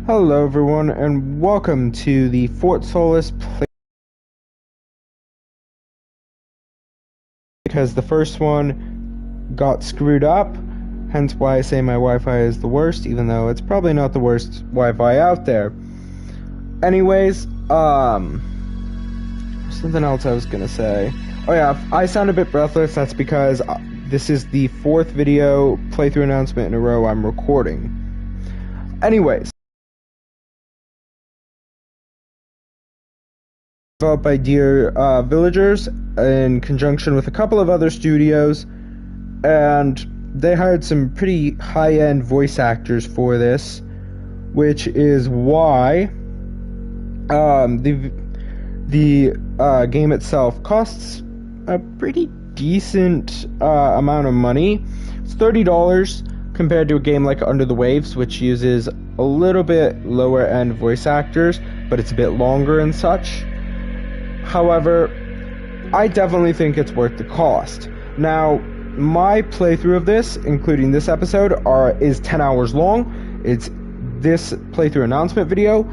Hello everyone, and welcome to the Fort Solis play, because the first one got screwed up, hence why I say my Wi-Fi is the worst, even though it's probably not the worst Wi-Fi out there. Anyways, something else I was gonna say. Oh yeah, I sound a bit breathless, that's because this is the fourth video playthrough announcement in a row I'm recording. Anyways. Developed by Dear Villagers in conjunction with a couple of other studios, and they hired some pretty high-end voice actors for this, which is why the game itself costs a pretty decent amount of money. It's $30 compared to a game like Under the Waves, which uses a little bit lower-end voice actors, but it's a bit longer and such. However, I definitely think it's worth the cost. Now, my playthrough of this, including this episode, is 10 hours long. It's this playthrough announcement video,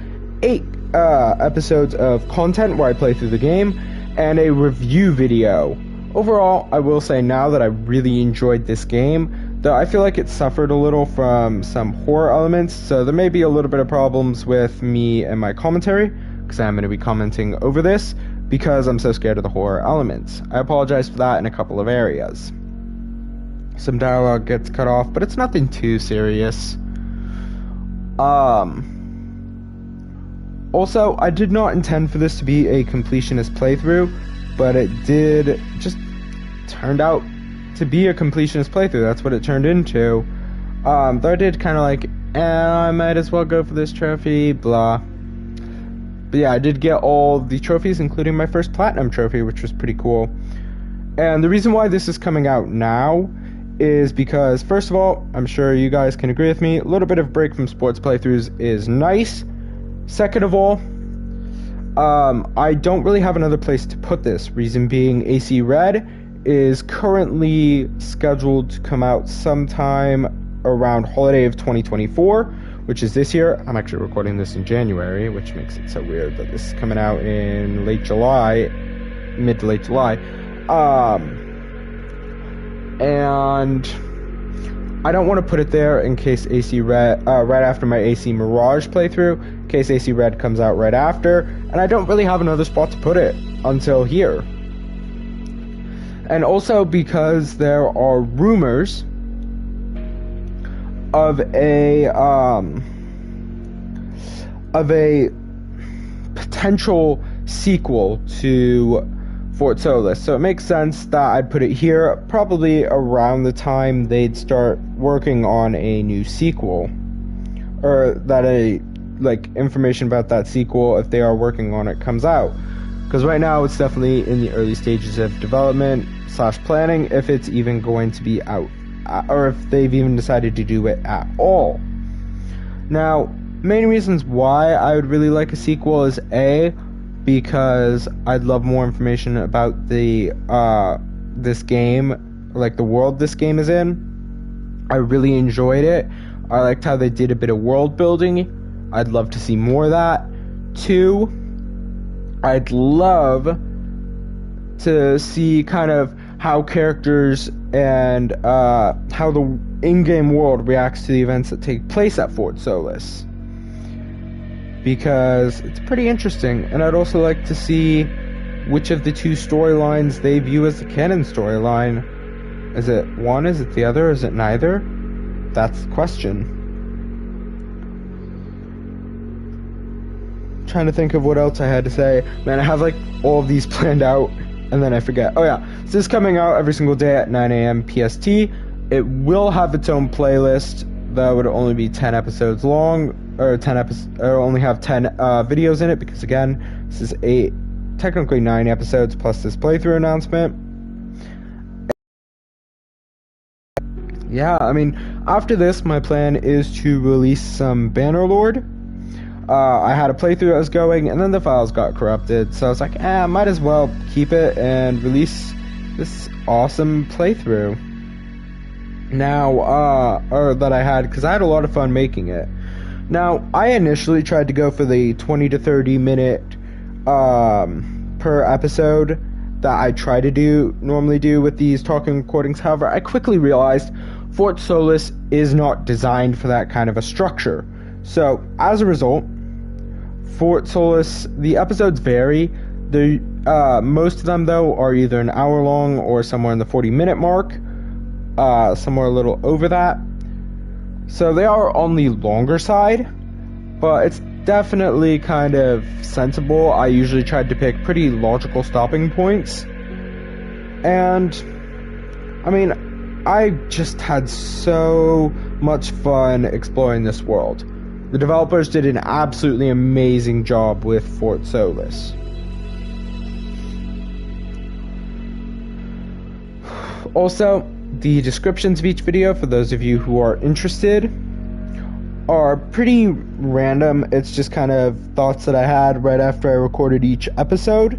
8 episodes of content where I play through the game, and a review video. Overall, I will say now that I really enjoyed this game, though I feel like it suffered a little from some horror elements, so there may be a little bit of problems with me and my commentary, because I'm going to be commenting over this, because I'm so scared of the horror elements. I apologize for that in a couple of areas. Some dialogue gets cut off, but it's nothing too serious. Also, I did not intend for this to be a completionist playthrough, but it did just turned out to be a completionist playthrough. That's what it turned into. Though I did kind of like, I might as well go for this trophy, blah. But yeah, I did get all the trophies, including my first platinum trophy, which was pretty cool. And the reason why this is coming out now is because, first of all, I'm sure you guys can agree with me, a little bit of break from sports playthroughs is nice. Second of all, I don't really have another place to put this. Reason being, AC Red is currently scheduled to come out sometime around holiday of 2024. Which is this year. I'm actually recording this in January, which makes it so weird that this is coming out in late July, mid to late July. And I don't want to put it there in case AC Red, right after my AC Mirage playthrough, in case AC Red comes out right after, and I don't really have another spot to put it until here. And also because there are rumors of a potential sequel to Fort Solis, so it makes sense that I'd put it here, probably around the time they'd start working on a new sequel, or that information about that sequel, if they are working on it, comes out. Because right now it's definitely in the early stages of development / planning, if it's even going to be out. Or if they've even decided to do it at all. Now, main reasons why I would really like a sequel is A, because I'd love more information about the this game, like the world this game is in. I really enjoyed it. I liked how they did a bit of world building. I'd love to see more of that. 2, I'd love to see kind of how characters and how the in-game world reacts to the events that take place at Fort Solis, because it's pretty interesting. And I'd also like to see which of the two storylines they view as the canon storyline. Is it one, is it the other, is it neither? That's the question. Trying to think of what else I had to say. Man, I have like all of these planned out and then I forget. Oh yeah, so this is coming out every single day at 9 a.m. PST. It will have its own playlist that would only be 10 episodes long, or only have 10 videos in it, because again, this is technically 9 episodes plus this playthrough announcement. Yeah, I mean, after this, my plan is to release some Bannerlord. I had a playthrough that was going, and then the files got corrupted, so I was like, might as well keep it and release this awesome playthrough. Now, or that I had, because I had a lot of fun making it. Now, I initially tried to go for the 20 to 30 minute per episode that I try to normally do with these talking recordings. However, I quickly realized Fort Solis is not designed for that kind of a structure. So, as a result, Fort Solis, the episodes vary. Most of them, though, are either an hour long or somewhere in the 40-minute mark, somewhere a little over that. So they are on the longer side, but it's definitely kind of sensible. I usually tried to pick pretty logical stopping points. And, I mean, I just had so much fun exploring this world. The developers did an absolutely amazing job with Fort Solis. Also, the descriptions of each video, for those of you who are interested, are pretty random. It's just kind of thoughts that I had right after I recorded each episode.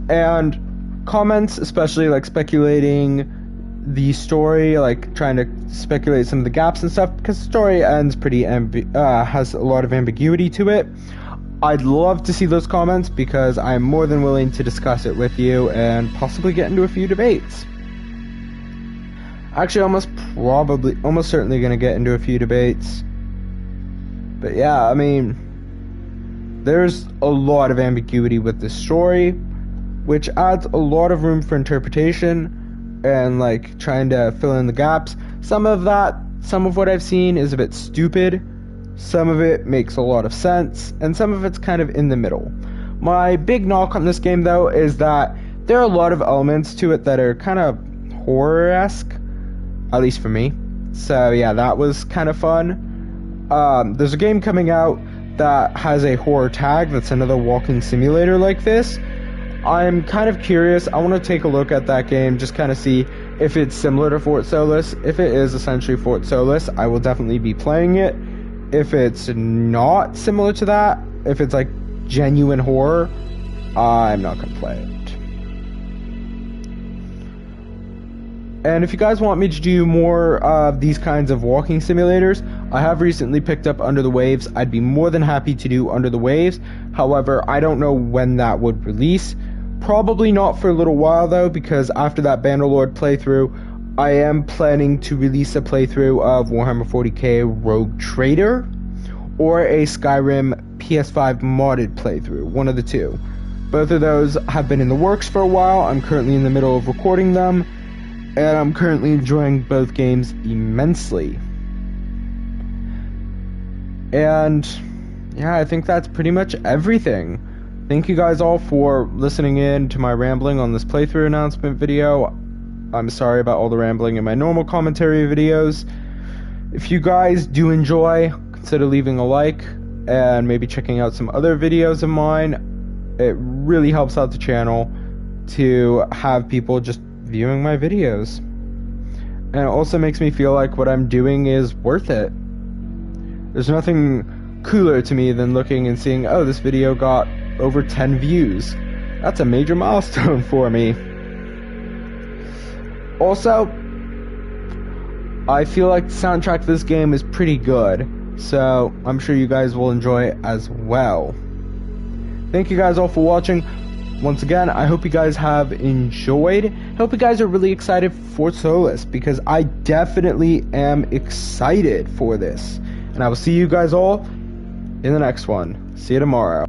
And comments, especially like speculating the story, like trying to speculate some of the gaps and stuff, because the story ends pretty has a lot of ambiguity to it. I'd love to see those comments because I'm more than willing to discuss it with you and possibly get into a few debates. Actually, almost certainly going to get into a few debates. But yeah, I mean, there's a lot of ambiguity with this story, which adds a lot of room for interpretation and like trying to fill in the gaps. Some of what I've seen is a bit stupid. Some of it makes a lot of sense, and some of it's kind of in the middle. My big knock on this game, though, is that there are a lot of elements to it that are kind of horror-esque. At least for me. So yeah, that was kind of fun. There's a game coming out that has a horror tag that's another walking simulator like this. I'm kind of curious. I want to take a look at that game, just kind of see if it's similar to Fort Solis. If it is essentially Fort Solis, I will definitely be playing it. If it's not similar to that, if it's like genuine horror, I'm not going to play it. And if you guys want me to do more of these kinds of walking simulators, I have recently picked up Under the Waves. I'd be more than happy to do Under the Waves. However, I don't know when that would release. Probably not for a little while though, because after that Bannerlord playthrough, I am planning to release a playthrough of Warhammer 40k Rogue Trader, or a Skyrim PS5 modded playthrough, one of the two. Both of those have been in the works for a while. I'm currently in the middle of recording them, and I'm currently enjoying both games immensely. And yeah, I think that's pretty much everything. Thank you guys all for listening in to my rambling on this playthrough announcement video. I'm sorry about all the rambling in my normal commentary videos. If you guys do enjoy, consider leaving a like and maybe checking out some other videos of mine. It really helps out the channel to have people just viewing my videos, and it also makes me feel like what I'm doing is worth it. There's nothing cooler to me than looking and seeing, oh, this video got over 10 views. That's a major milestone for me. Also, I feel like the soundtrack to this game is pretty good, so I'm sure you guys will enjoy it as well. Thank you guys all for watching. Once again, I hope you guys have enjoyed. I hope you guys are really excited for Fort Solis, because I definitely am excited for this. And I will see you guys all in the next one. See you tomorrow.